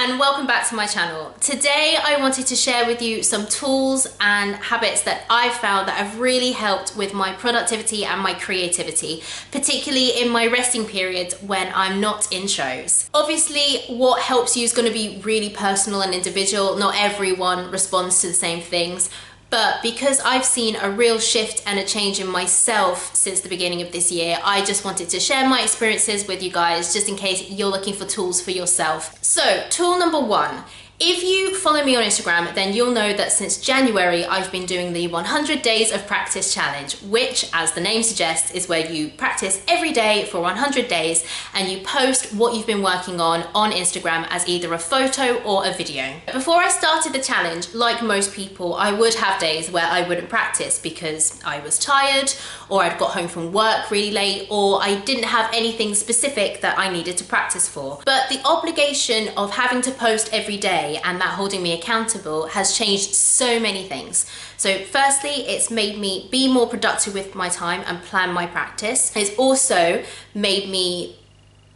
and welcome back to my channel. Today I wanted to share with you some tools and habits that I've found that have really helped with my productivity and my creativity, particularly in my resting periods when I'm not in shows. Obviously, what helps you is going to be really personal and individual. Not everyone responds to the same things. But because I've seen a real shift and a change in myself since the beginning of this year, I just wanted to share my experiences with you guys, just in case you're looking for tools for yourself. So, tool number one. If you follow me on Instagram, then you'll know that since January, I've been doing the 100 Days of Practice Challenge, which, as the name suggests, is where you practice every day for 100 days and you post what you've been working on Instagram as either a photo or a video. Before I started the challenge, like most people, I would have days where I wouldn't practice because I was tired, or I'd got home from work really late, or I didn't have anything specific that I needed to practice for. But the obligation of having to post every day and that holding me accountable has changed so many things. So firstly, it's made me be more productive with my time and plan my practice. It's also made me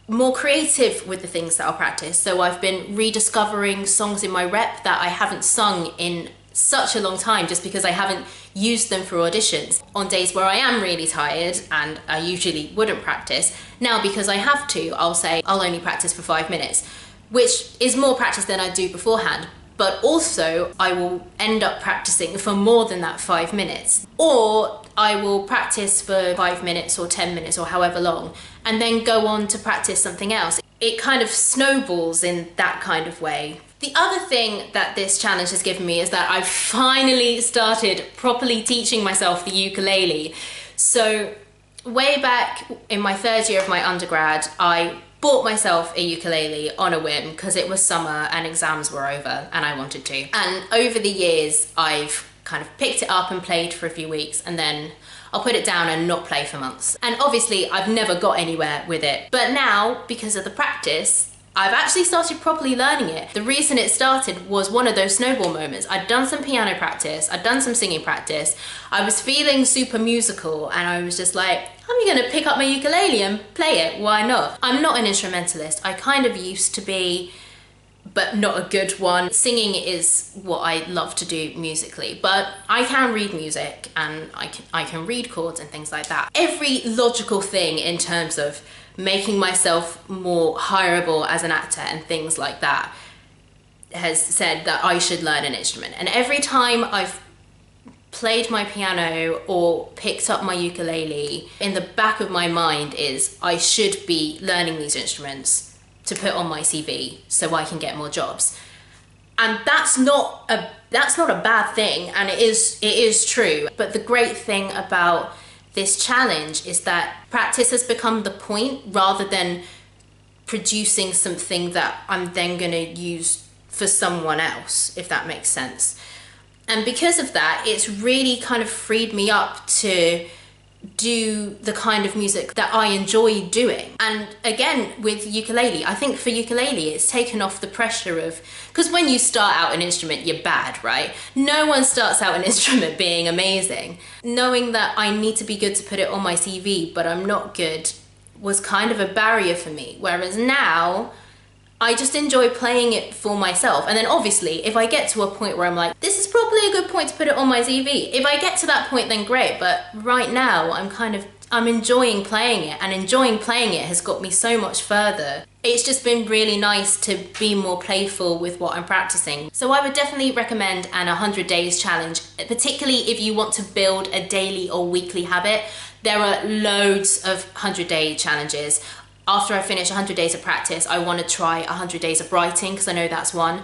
more creative with the things that I'll practice. So I've been rediscovering songs in my rep that I haven't sung in such a long time, just because I haven't used them for auditions. On days where I am really tired and I usually wouldn't practice, now because I have to, I'll say I'll only practice for 5 minutes, which is more practice than I do beforehand. But also I will end up practicing for more than that 5 minutes. Or I will practice for 5 minutes or 10 minutes or however long, and then go on to practice something else. It kind of snowballs in that kind of way. The other thing that this challenge has given me is that I've finally started properly teaching myself the ukulele. So way back in my 3rd year of my undergrad, I bought myself a ukulele on a whim because it was summer and exams were over and I wanted to. And over the years, I've kind of picked it up and played for a few weeks, and then I'll put it down and not play for months. And obviously I've never got anywhere with it. But now, because of the practice, I've actually started properly learning it. The reason it started was one of those snowball moments. I'd done some piano practice, I'd done some singing practice, I was feeling super musical, and I was just like, I'm gonna pick up my ukulele and play it, why not? I'm not an instrumentalist. I kind of used to be, but not a good one. Singing is what I love to do musically, but I can read music and I can read chords and things like that. Every logical thing in terms of making myself more hireable as an actor and things like that has said that I should learn an instrument. And every time I've played my piano or picked up my ukulele, in the back of my mind is I should be learning these instruments to put on my CV so I can get more jobs. And that's not a bad thing, and it is true. But the great thing about this challenge is that practice has become the point rather than producing something that I'm then going to use for someone else, if that makes sense. And because of that, it's really kind of freed me up to do the kind of music that I enjoy doing. And again, with ukulele, I think for ukulele, it's taken off the pressure of, because when you start out an instrument, you're bad, right? No one starts out an instrument being amazing. Knowing that I need to be good to put it on my CV, but I'm not good, was kind of a barrier for me. Whereas now, I just enjoy playing it for myself. And then obviously, if I get to a point where I'm like, this is probably a good point to put it on my CV. If I get to that point, then great. But right now, I'm enjoying playing it, and enjoying playing it has got me so much further. It's just been really nice to be more playful with what I'm practicing. So I would definitely recommend an 100 days challenge, particularly if you want to build a daily or weekly habit. There are loads of 100-day challenges. After I finish 100 days of practice, I want to try 100 days of writing, because I know that's one.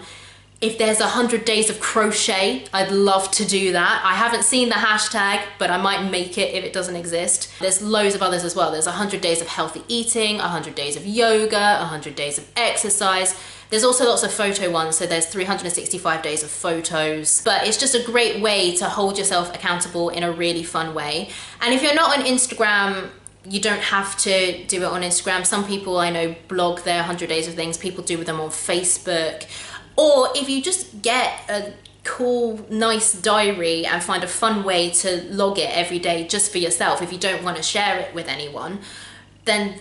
If there's 100 days of crochet, I'd love to do that. I haven't seen the hashtag, but I might make it if it doesn't exist. There's loads of others as well. There's 100 days of healthy eating, 100 days of yoga, 100 days of exercise. There's also lots of photo ones, so there's 365 days of photos. But it's just a great way to hold yourself accountable in a really fun way. And if you're not on Instagram, you don't have to do it on Instagram. Some people I know blog their 100 days of things. People do them on Facebook. Or if you just get a cool, nice diary and find a fun way to log it every day just for yourself, if you don't want to share it with anyone, then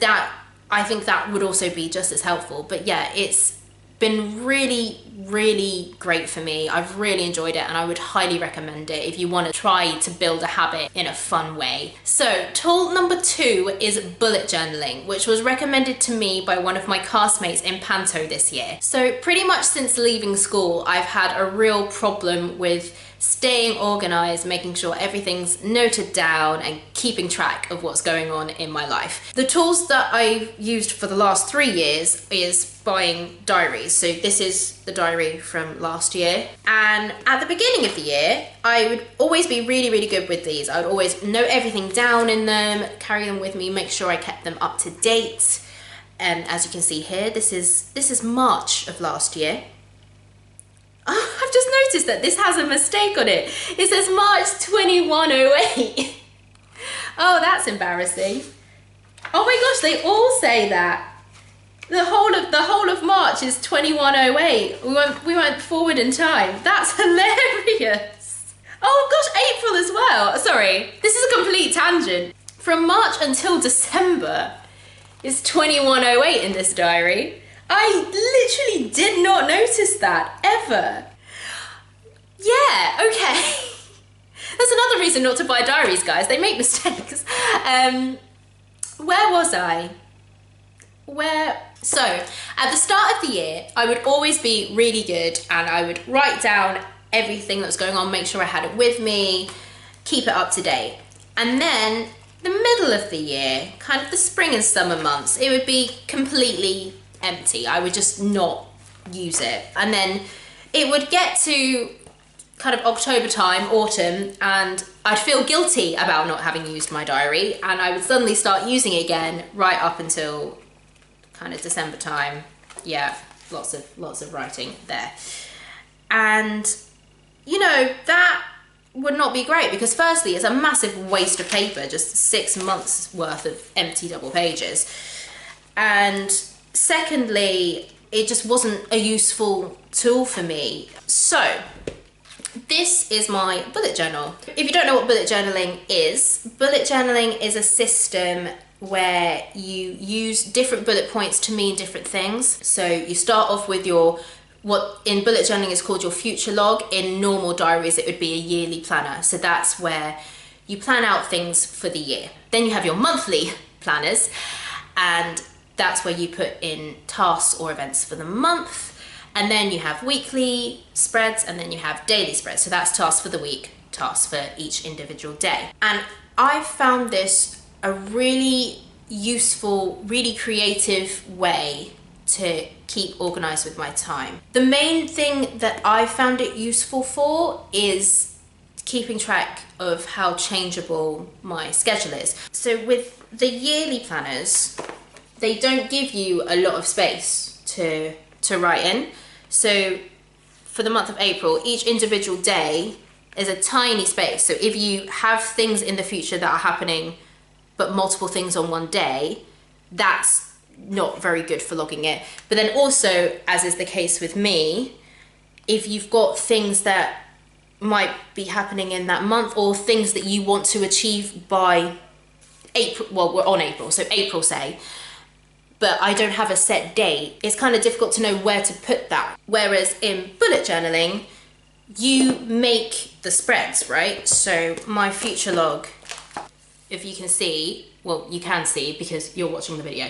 I think that would also be just as helpful. But yeah, it's been really great for me. I've really enjoyed it, and I would highly recommend it if you want to try to build a habit in a fun way. So tool number 2 is bullet journaling, which was recommended to me by one of my castmates in Panto this year. So pretty much since leaving school, I've had a real problem with staying organized, making sure everything's noted down and keeping track of what's going on in my life. The tools that I've used for the last 3 years is buying diaries. So this is the diary from last year. And at the beginning of the year, I would always be really good with these. I would always note everything down in them, carry them with me, make sure I kept them up to date. And as you can see here, this is March of last year. Oh, I've just noticed that this has a mistake on it. It says March 2108. Oh, that's embarrassing. Oh my gosh, they all say that. The whole of March is 2108. We went forward in time. That's hilarious. Oh gosh, April as well. Sorry, this is a complete tangent. From March until December is 2108 in this diary. I literally did not notice that, ever. Yeah, okay. That's another reason not to buy diaries, guys. They make mistakes. Where was I? So, at the start of the year, I would always be really good and I would write down everything that was going on, make sure I had it with me, keep it up to date. And then the middle of the year, kind of the spring and summer months, it would be completely empty. I would just not use it. And then it would get to kind of October time, autumn, and I'd feel guilty about not having used my diary, and I would suddenly start using it again right up until kind of December time. Yeah, lots of writing there. And you know, that would not be great because firstly, it's a massive waste of paper, just 6 months worth of empty double pages. And secondly, it just wasn't a useful tool for me. So this is my bullet journal. If you don't know what bullet journaling is a system where you use different bullet points to mean different things. So you start off with what in bullet journaling is called your future log. In normal diaries, it would be a yearly planner. So that's where you plan out things for the year. Then you have your monthly planners, and that's where you put in tasks or events for the month. And then you have weekly spreads, and then you have daily spreads. So that's tasks for the week, tasks for each individual day. And I found this a really useful, really creative way to keep organized with my time. The main thing that I found it useful for is keeping track of how changeable my schedule is. So with the yearly planners, they don't give you a lot of space to write in. So for the month of April, each individual day is a tiny space. So if you have things in the future that are happening, but multiple things on one day, that's not very good for logging it. But then also, as is the case with me, if you've got things that might be happening in that month or things that you want to achieve by April, well, we're on April, so April say, but I don't have a set date, it's kind of difficult to know where to put that. Whereas in bullet journaling, you make the spreads, right? So my future log, if you can see, well, you can see because you're watching the video,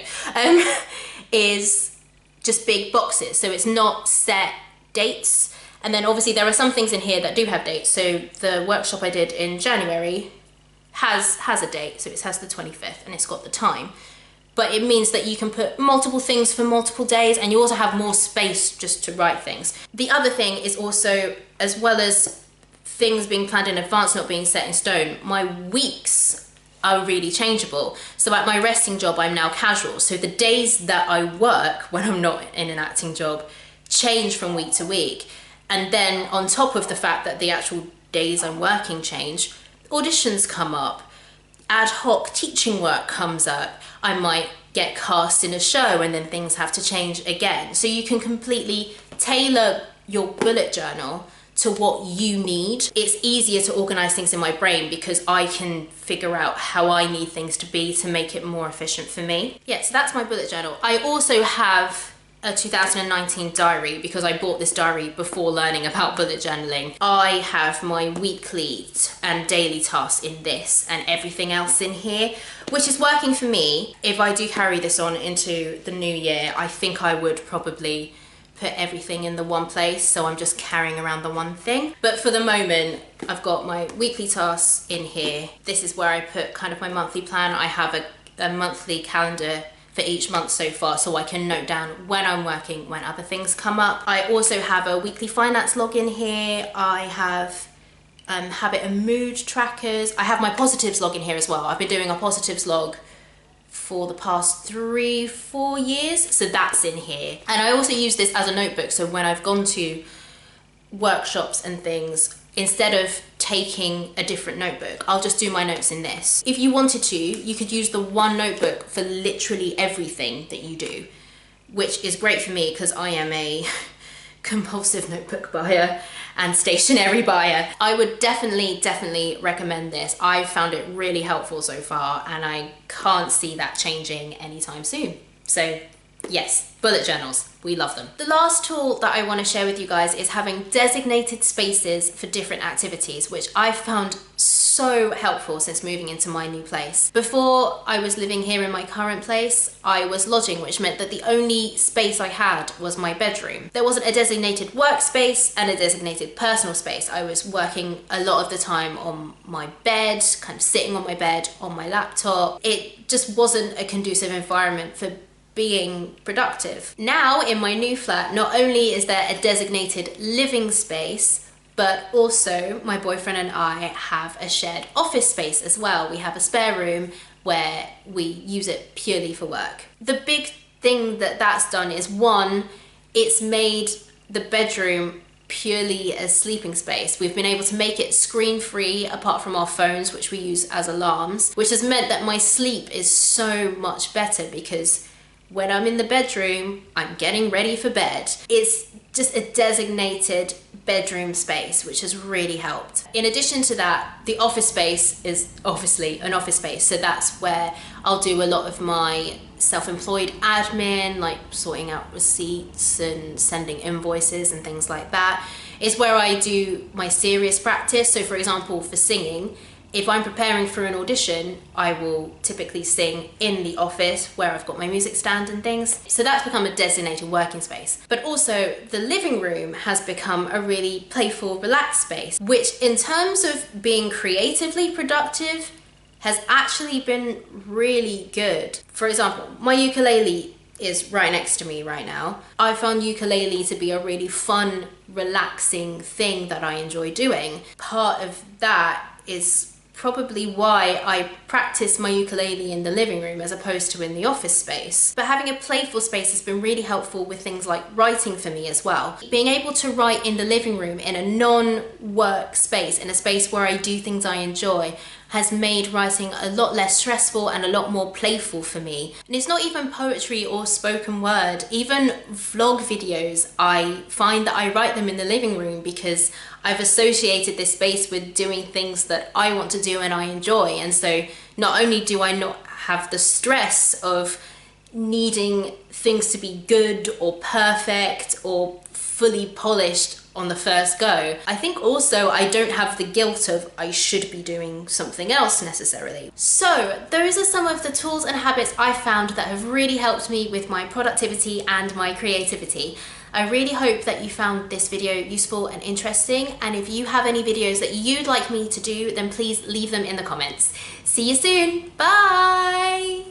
is just big boxes. So it's not set dates. And then obviously there are some things in here that do have dates. So the workshop I did in January has a date. So it has the 25th and it's got the time. But it means that you can put multiple things for multiple days, and you also have more space just to write things. The other thing is also, as well as things being planned in advance, not being set in stone, my weeks are really changeable. So at my resting job, I'm now casual. So the days that I work when I'm not in an acting job change from week to week. And then on top of the fact that the actual days I'm working change, auditions come up, ad hoc teaching work comes up, I might get cast in a show and then things have to change again. So you can completely tailor your bullet journal to what you need. It's easier to organize things in my brain because I can figure out how I need things to be to make it more efficient for me. Yeah, so that's my bullet journal. I also have a 2019 diary because I bought this diary before learning about bullet journaling. I have my weekly and daily tasks in this and everything else in here, which is working for me. If I do carry this on into the new year, I think I would probably put everything in the one place, so I'm just carrying around the one thing. But for the moment, I've got my weekly tasks in here. This is where I put kind of my monthly plan. I have a monthly calendar for each month so far, so I can note down when I'm working, when other things come up. I also have a weekly finance log in here. I have habit and mood trackers. I have my positives log in here as well. I've been doing a positives log for the past 3-4 years, so that's in here. And I also use this as a notebook, so when I've gone to workshops and things, instead of taking a different notebook, I'll just do my notes in this. If you wanted to, you could use the one notebook for literally everything that you do, which is great for me because I am a compulsive notebook buyer and stationery buyer. I would definitely recommend this. I've found it really helpful so far, and I can't see that changing anytime soon. So yes, bullet journals, we love them. The last tool that I want to share with you guys is having designated spaces for different activities, which I've found so helpful since moving into my new place. Before I was living here in my current place, I was lodging, which meant that the only space I had was my bedroom. There wasn't a designated workspace and a designated personal space. I was working a lot of the time on my bed, kind of sitting on my bed, on my laptop. It just wasn't a conducive environment for being productive. Now in my new flat, not only is there a designated living space, but also my boyfriend and I have a shared office space as well. We have a spare room where we use it purely for work. The big thing that that's done is, one, it's made the bedroom purely a sleeping space. We've been able to make it screen-free apart from our phones, which we use as alarms, which has meant that my sleep is so much better because when I'm in the bedroom, I'm getting ready for bed. It's just a designated bedroom space, which has really helped. In addition to that, the office space is obviously an office space, so that's where I'll do a lot of my self-employed admin, like sorting out receipts and sending invoices and things like that. It's where I do my serious practice. So for example, for singing, if I'm preparing for an audition, I will typically sing in the office where I've got my music stand and things. So that's become a designated working space. But also the living room has become a really playful, relaxed space, which in terms of being creatively productive has actually been really good. For example, my ukulele is right next to me right now. I found ukulele to be a really fun, relaxing thing that I enjoy doing. Part of that is probably why I practice my ukulele in the living room as opposed to in the office space. But having a playful space has been really helpful with things like writing for me as well. Being able to write in the living room in a non-work space, in a space where I do things I enjoy, has made writing a lot less stressful and a lot more playful for me. And it's not even poetry or spoken word, even vlog videos, I find that I write them in the living room because I've associated this space with doing things that I want to do and I enjoy. And so not only do I not have the stress of needing things to be good or perfect or fully polished on the first go, I think also I don't have the guilt of I should be doing something else necessarily. So those are some of the tools and habits I found that have really helped me with my productivity and my creativity. I really hope that you found this video useful and interesting, and if you have any videos that you'd like me to do, then please leave them in the comments. See you soon, bye!